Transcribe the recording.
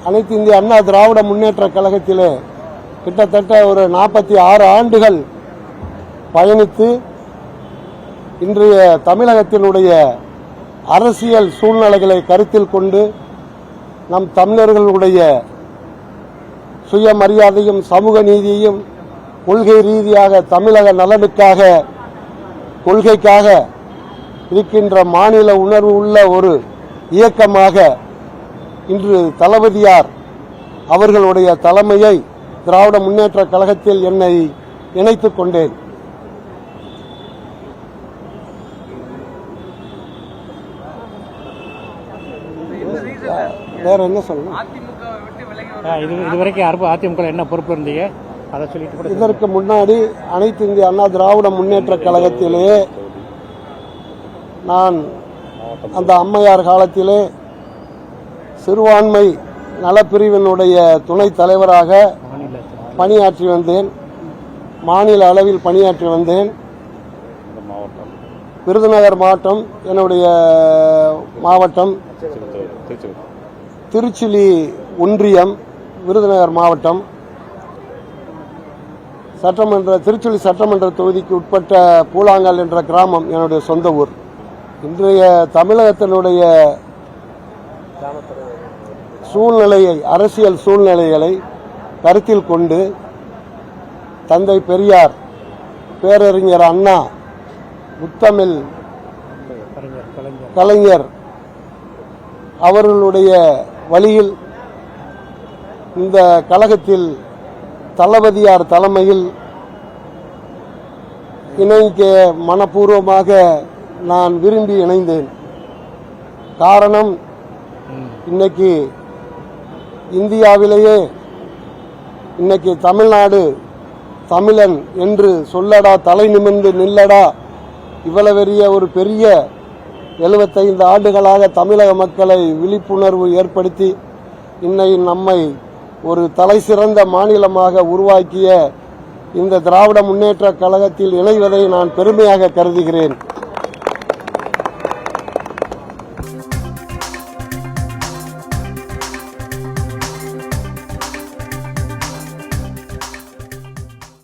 அனைத்து இந்திய அண்ணா திராவிட முன்னேற்ற கழகத்திலே கிட்டத்தட்ட ஒரு 46 ஆண்டுகள் பயணித்து இன்றைய தமிழகத்தினுடைய அரசியல் சூழ்நிலைகளை கருத்தில் கொண்டு நம் தமிழர்களுடைய சுயமரியாதையும் சமூக நீதியையும் கொள்கை ரீதியாக தமிழக நலனுக்காக கொள்கைக்காக இருக்கின்ற மாநில உணர்வு உள்ள ஒரு இயக்கமாக இன்று தளபதியார் அவர்களுடைய தலைமையை திராவிட முன்னேற்ற கழகத்தில் என்னை இணைத்துக் கொண்டேன். வேற என்ன சொல்லணும்? இதுவரைக்கும் அதிமுக என்ன பொறுப்பு இருந்தீங்க அதை சொல்லிட்டு. இதற்கு முன்னாடி அனைத்து இந்திய அண்ணா திராவிட முன்னேற்ற கழகத்திலே நான் அந்த அம்மையார் காலத்திலே சிறுபான்மை நலப்பிரிவினுடைய துணைத் தலைவராக பணியாற்றி வந்தேன். மாநில அளவில் பணியாற்றி வந்தேன். விருதுநகர் மாவட்டம் என்னுடைய மாவட்டம், திருச்சிலி ஒன்றியம் விருதுநகர் மாவட்டம், திருச்சுழி சட்டமன்ற தொகுதிக்கு உட்பட்ட பூலாங்கல் என்ற கிராமம் என்னுடைய சொந்த ஊர். இன்றைய தமிழகத்தினுடைய சூழ்நிலையை, அரசியல் சூழ்நிலைகளை கருத்தில் கொண்டு தந்தை பெரியார், பேரறிஞர் அண்ணா, முத்தமிழ் கலைஞர் அவர்களுடைய வழியில் இந்த கழகத்தில் தளபதியார் தலைமையில் இணைக்க மனப்பூர்வமாக நான் விரும்பி இணைந்தேன். காரணம், இன்னைக்கு இந்தியாவிலேயே இன்னைக்கு தமிழ்நாடு தமிழன் என்று சொல்லடா, தலை நிமிர்ந்து நில்லடா, இவ்வளவு ஒரு பெரிய 75 ஆண்டுகளாக தமிழக மக்களை விழிப்புணர்வு ஏற்படுத்தி இன்னைக்கு நம்மை ஒரு தலை சிறந்த மாநிலமாக உருவாக்கிய இந்த திராவிட முன்னேற்ற கழகத்தில் இணைவதை நான் பெருமையாக கருதுகிறேன்.